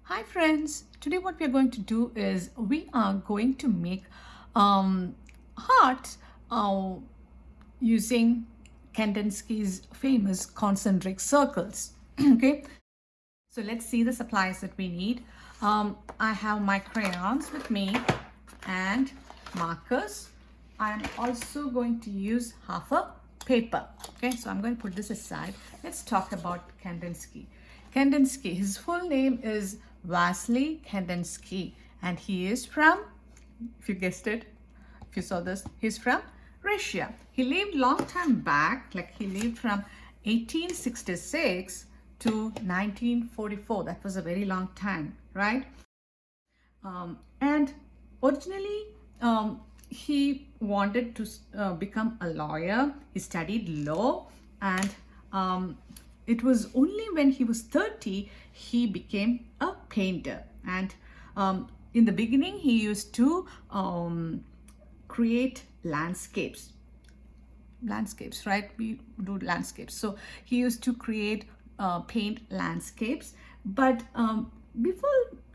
Hi friends, today what we are going to do is we are going to make hearts using Kandinsky's famous concentric circles. Okay, so let's see the supplies that we need. I have my crayons with me and markers. I'm also going to use half a paper. Okay, so I'm going to put this aside. Let's talk about Kandinsky. Kandinsky, his full name is Vasily Kandinsky, and he is from, if you guessed it, if you saw this, he's from Russia. He lived long time back, like he lived from 1866 to 1944. That was a very long time, right? And originally, he wanted to become a lawyer. He studied law, and it was only when he was 30 he became a painter. And in the beginning, he used to create landscapes, right? We do landscapes. So he used to create paint landscapes. But before,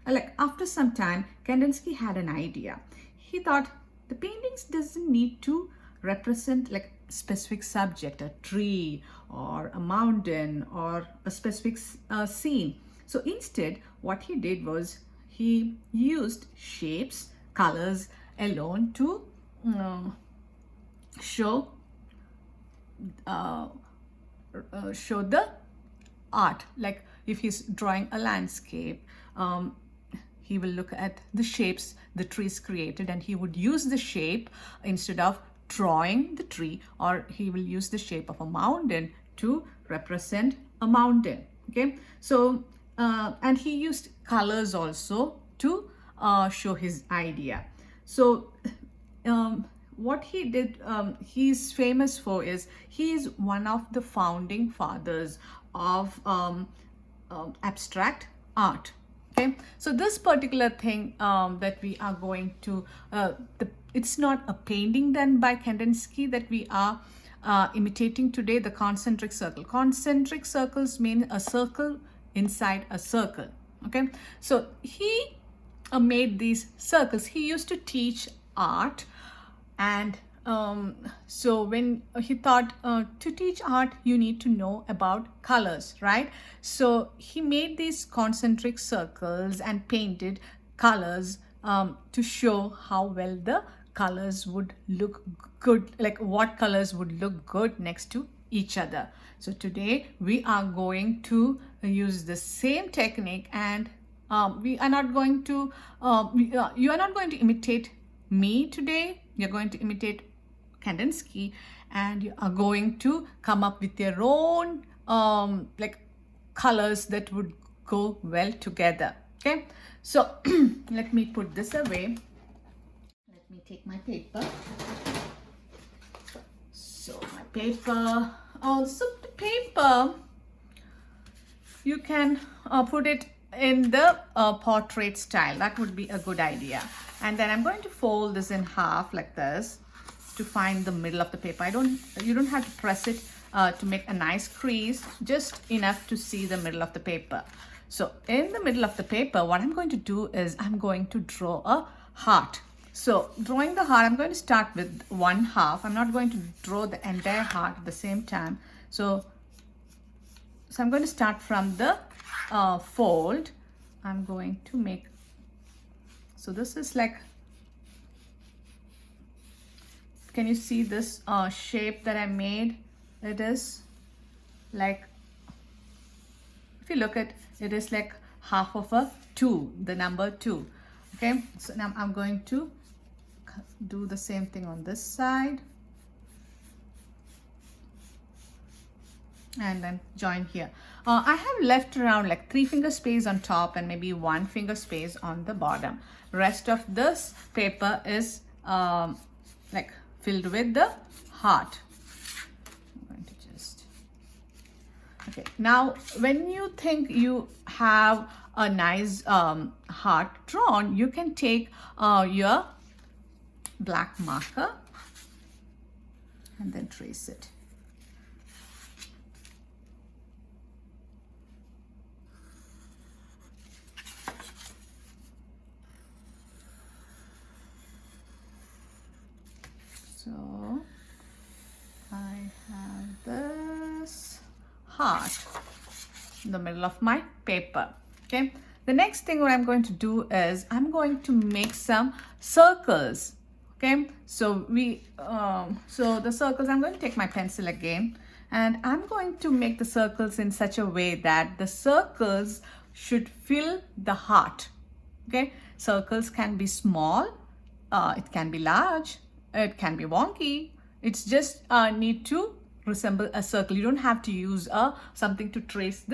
like after some time, Kandinsky had an idea. He thought the paintings doesn't need to represent like specific subject, a tree or a mountain or a specific scene. So instead, what he did was he used shapes, colors alone to show the art. Like if he's drawing a landscape, he will look at the shapes the trees created, and he would use the shape instead of drawing the tree, or he will use the shape of a mountain to represent a mountain. Okay, so and he used colors also to show his idea. So what he did, he's famous for is he is one of the founding fathers of abstract art. Okay, so this particular thing that we are going to, it's not a painting done by Kandinsky that we are imitating today, the concentric circle. Concentric circles mean a circle inside a circle. Okay, so he made these circles. He used to teach art, and so when he thought to teach art you need to know about colors, right? So he made these concentric circles and painted colors to show how well the colors would look good, like what colors would look good next to each other. So today we are going to use the same technique, and we are not going to you are not going to imitate me today. You're going to imitate Kandinsky, and you are going to come up with your own like colors that would go well together. Okay, so let me put this away. Let me take my paper. So my paper, also the paper, you can put it in the portrait style. That would be a good idea. And then I'm going to fold this in half like this to find the middle of the paper. You don't have to press it to make a nice crease, just enough to see the middle of the paper. So in the middle of the paper, what I'm going to do is I'm going to draw a heart. So drawing the heart, I'm going to start with one half. I'm not going to draw the entire heart at the same time. So I'm going to start from the fold. I'm going to make, so this is like, can you see this shape that I made? It is like, if you look at it, is like half of a 2, the number 2. Okay, so now I'm going to do the same thing on this side and then join here. I have left around like 3 finger space on top and maybe 1 finger space on the bottom. Rest of this paper is like filled with the heart. I'm going to just, okay, now when you think you have a nice heart drawn, you can take your black marker and then trace it. So I have this heart in the middle of my paper. Okay, the next thing what I'm going to do is I'm going to make some circles. Okay, so the circles, I'm going to take my pencil again, and I'm going to make the circles in such a way that the circles should fill the heart. Okay, circles can be small, it can be large, it can be wonky. It's just need to resemble a circle. You don't have to use something to trace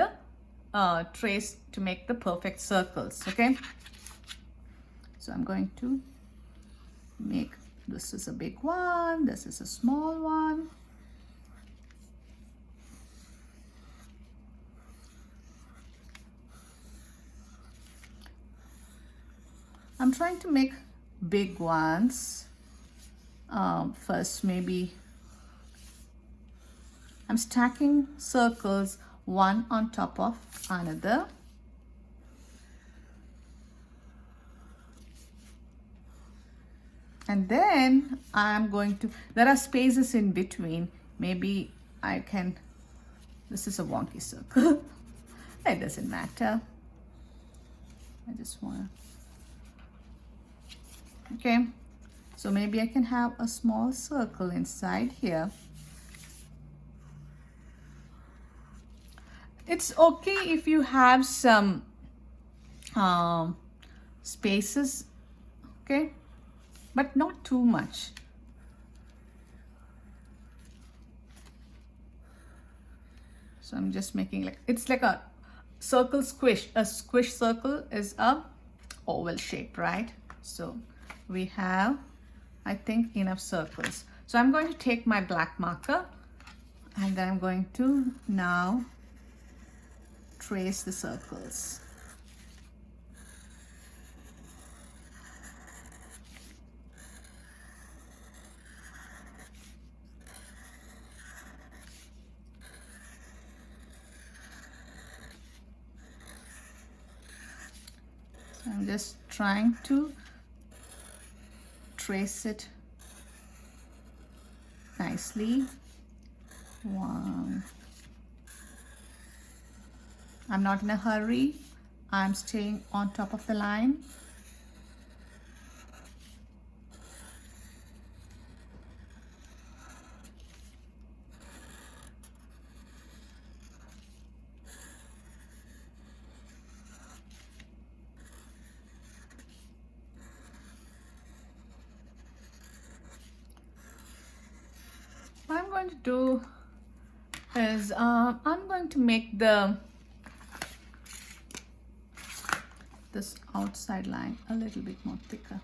to make the perfect circles. Okay, so I'm going to make, this is a big one, this is a small one. I'm trying to make big ones. First, maybe I'm stacking circles one on top of another. And then I'm going to, there are spaces in between. Maybe I can, this is a wonky circle. It doesn't matter. I just want to, okay. So maybe I can have a small circle inside here. It's okay if you have some spaces, okay, but not too much. So I'm just making like, it's like a circle squish. A squish circle is a oval shape, right? So we have, I think, enough circles. So I'm going to take my black marker, and then I'm going to now trace the circles. So I'm just trying to trace it nicely. One. I'm not in a hurry. I'm staying on top of the line. What I'm going to do is I'm going to make this outside line a little bit more thicker.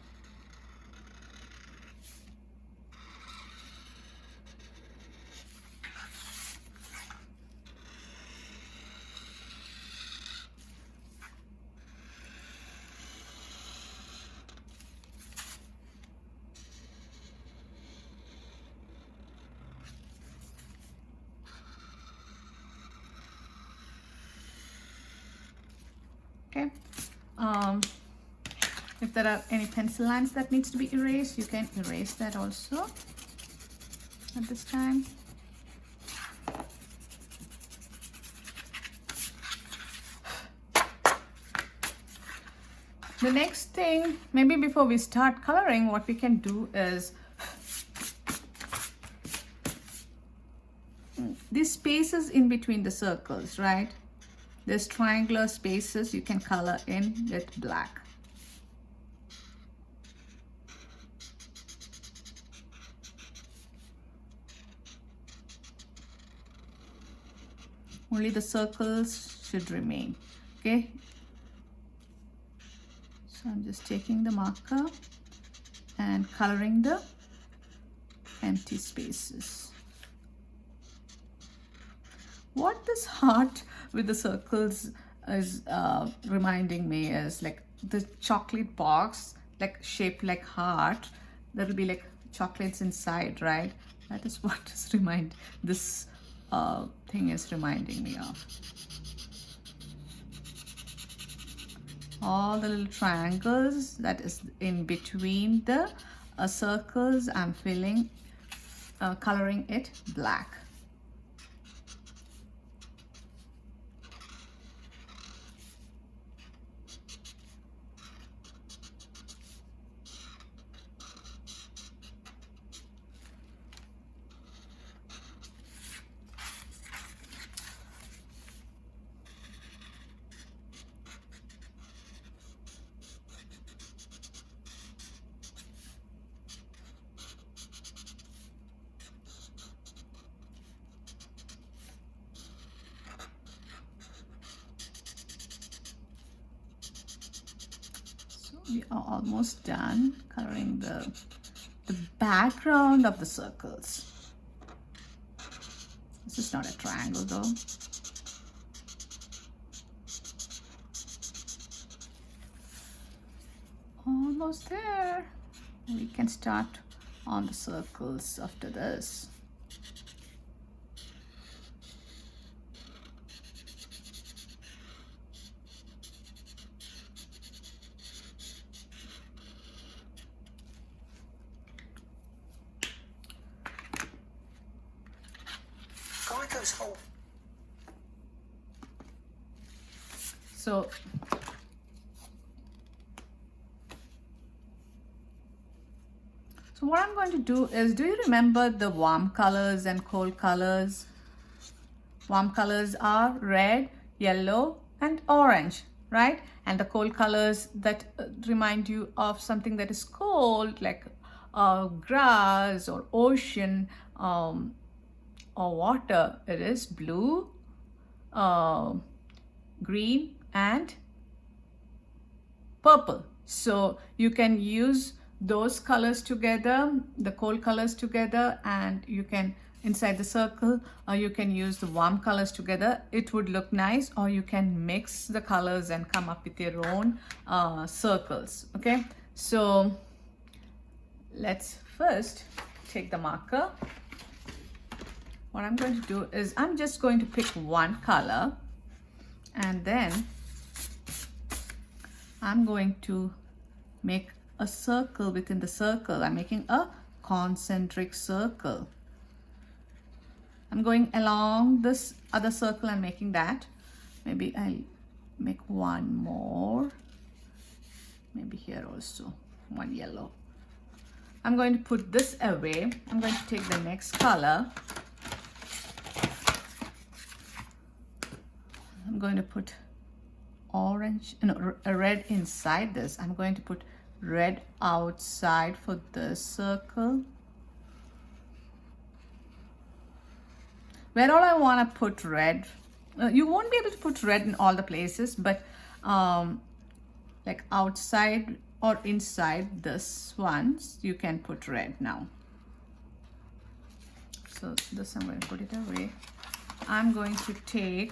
Okay. If there are any pencil lines that needs to be erased, you can erase that also at this time. The next thing, maybe before we start coloring, what we can do is these spaces in between the circles, right? There's triangular spaces you can color in with black. Only the circles should remain, okay? So I'm just taking the marker and coloring the empty spaces. What this heart with the circles is reminding me is like the chocolate box, like shaped like heart. There will be like chocolates inside, right? That is what is this thing is reminding me of. All the little triangles that is in between the circles, I'm filling coloring it black. We are almost done coloring the background of the circles. This is not a triangle though. Almost there. We can start on the circles after this. So what I'm going to do is, do you remember the warm colors and cold colors? Warm colors are red, yellow, and orange, right? And the cold colors that remind you of something that is cold, like grass or ocean or water. It is blue, green, and purple. So you can use those colors together, the cold colors together, and you can, inside the circle, you can use the warm colors together. It would look nice, or you can mix the colors and come up with your own circles. Okay, so let's first take the marker. What I'm going to do is, I'm just going to pick one color, and then I'm going to make a circle within the circle. I'm making a concentric circle. I'm going along this other circle and making that. Maybe I'll make one more. Maybe here also, one yellow. I'm going to put this away. I'm going to take the next color. I'm going to put orange, no, red inside this. I'm going to put red outside for this circle. Where all I want to put red, you won't be able to put red in all the places, but like outside or inside this ones, you can put red now. So this, I'm going to put it away. I'm going to take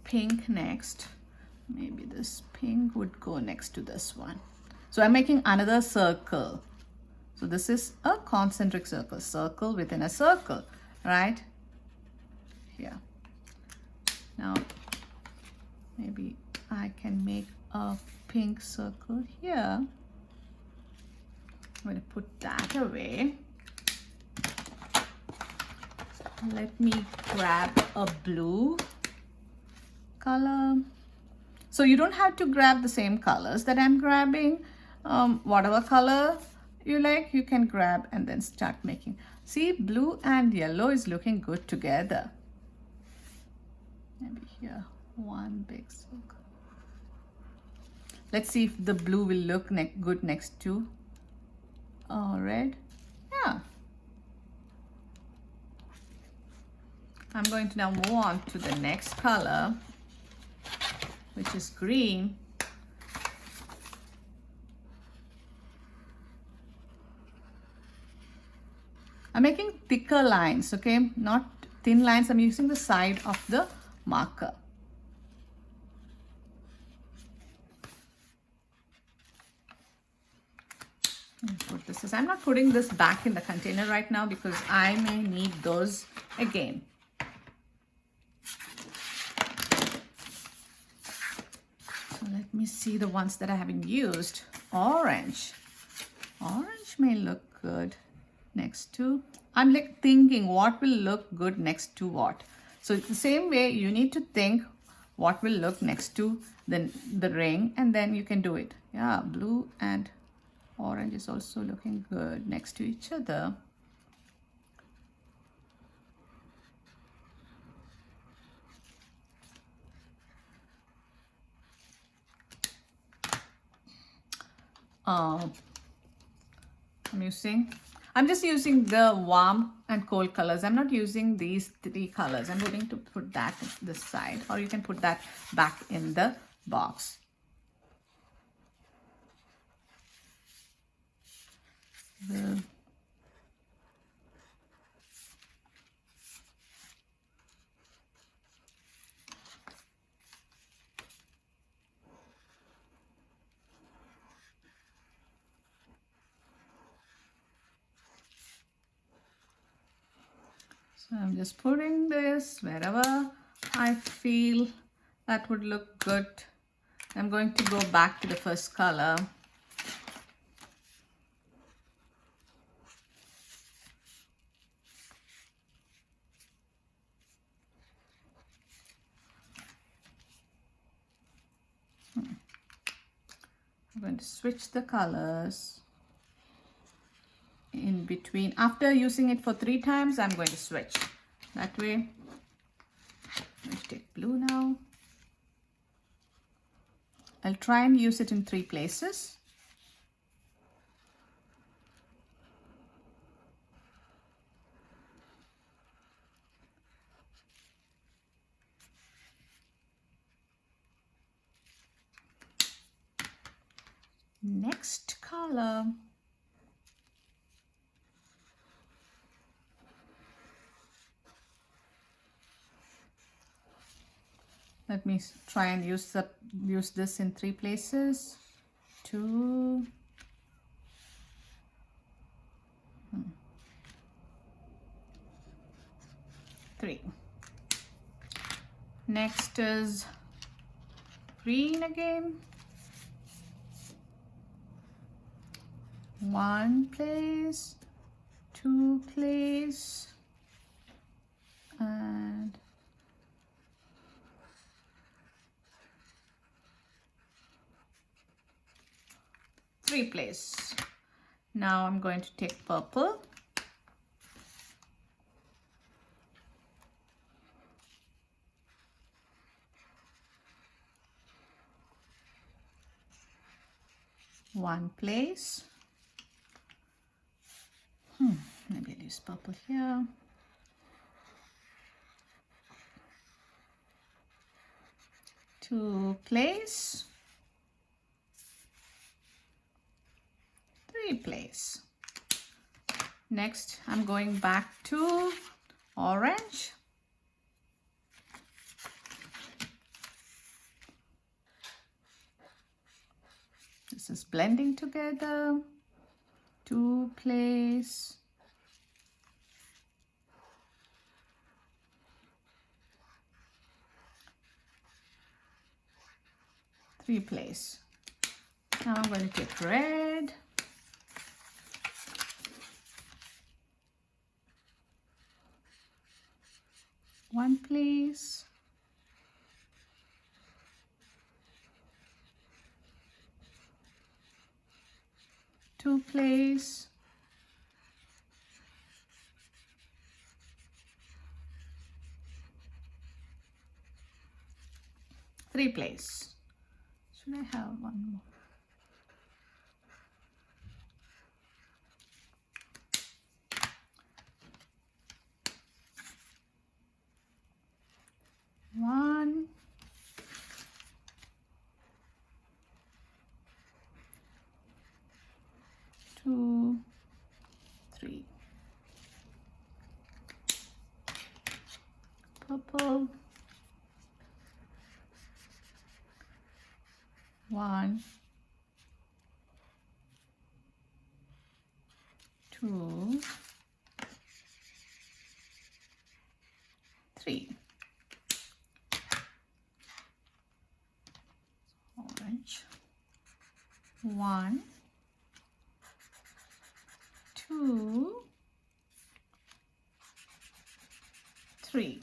pink next. Maybe this pink would go next to this one. So I'm making another circle. So this is a concentric circle, circle within a circle, right? Here. Now, maybe I can make a pink circle here. I'm going to put that away. Let me grab a blue color. So you don't have to grab the same colors that I'm grabbing. Whatever color you like, you can grab and then start making. See, blue and yellow is looking good together. Maybe here, one big circle. Let's see if the blue will look good next to red. Yeah. I'm going to now move on to the next color, which is green. I'm making thicker lines, okay? Not thin lines. I'm using the side of the marker. Put this. I'm not putting this back in the container right now because I may need those again. So let me see the ones that I haven't used. Orange. Orange may look good next to, I'm like thinking what will look good next to what. So the same way you need to think what will look next to the ring, and then you can do it. Yeah, blue and orange is also looking good next to each other. I'm just using the warm and cold colors. I'm not using these three colors. I'm going to put that this side, or you can put that back in the box. So I'm just putting this wherever I feel that would look good. I'm going to go back to the first color. I'm going to switch the colors in between. After using it for 3 times, I'm going to switch. That way, I'm going to take blue now. I'll try and use it in 3 places. Next color. Let me try and use this in 3 places. 2. 3. Next is green again. 1 place, 2 place, and 3 place. Now I'm going to take purple. One place. Maybe I'll use purple here. 2 place. 3 place. Next, I'm going back to orange. This is blending together. 2 place. 3 place. Now I'm going to take red. One place. 2 place. 3 place. Should I have one more? One, 2, 3. Purple. 1, 2, 3. Orange. 1, 2, 3.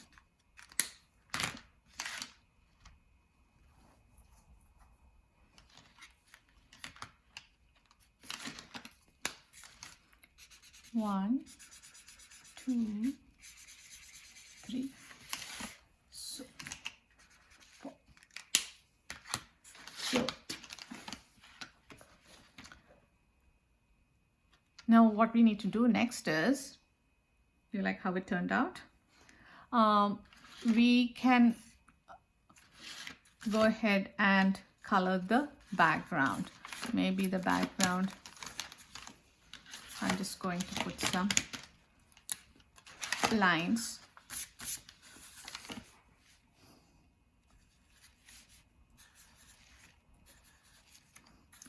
One, 2, 3. So, 4. So now what we need to do next is, do you like how it turned out? We can go ahead and color the background. Maybe the background, I'm just going to put some lines.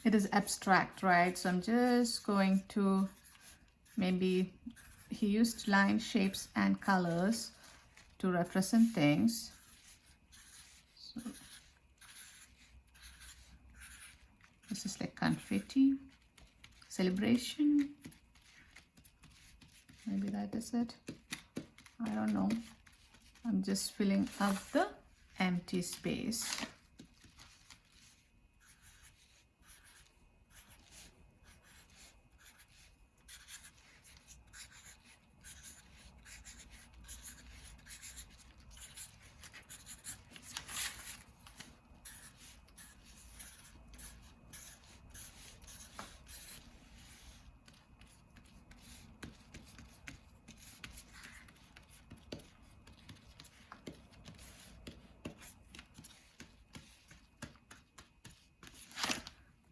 It is abstract, right? So I'm just going to, maybe he used line shapes and colors to represent things. So this is like confetti, celebration. Maybe that is it. I don't know. I'm just filling up the empty space.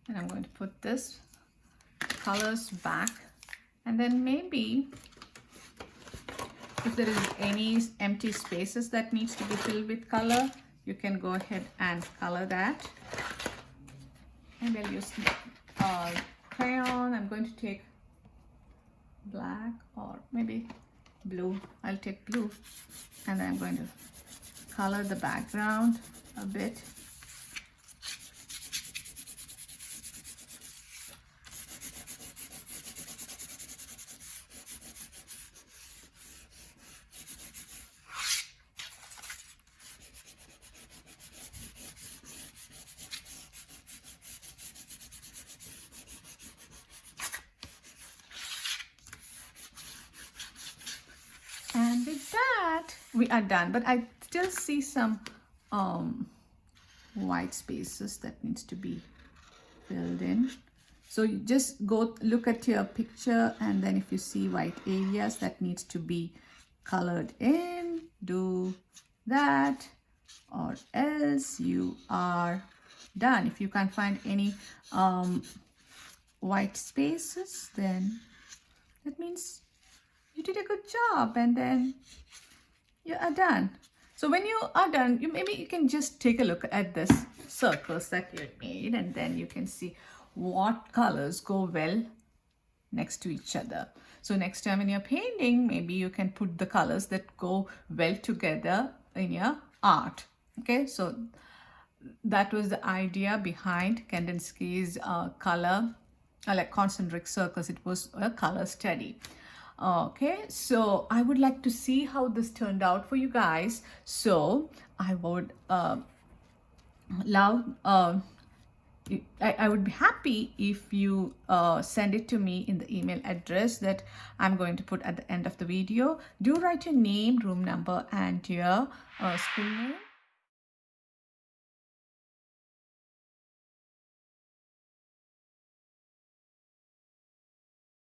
And I'm going to put this colors back, and then maybe if there is any empty spaces that needs to be filled with color, you can go ahead and color that. And I'll use crayon. I'm going to take black or maybe blue. I'll take blue, and then I'm going to color the background a bit. And with that, we are done. But I still see some white spaces that needs to be filled in. So you just go look at your picture, and then if you see white areas that needs to be colored in, do that, or else you are done. If you can't find any white spaces, then that means you did a good job, and then you are done. So when you are done, maybe you can just take a look at this circles that you made, and then you can see what colors go well next to each other. So next time when you're painting, maybe you can put the colors that go well together in your art. Okay, so that was the idea behind Kandinsky's color, like concentric circles. It was a color study. Okay, so I would like to see how this turned out for you guys. So I would love, I would be happy if you send it to me in the email address that I'm going to put at the end of the video. Do write your name, room number, and your school name.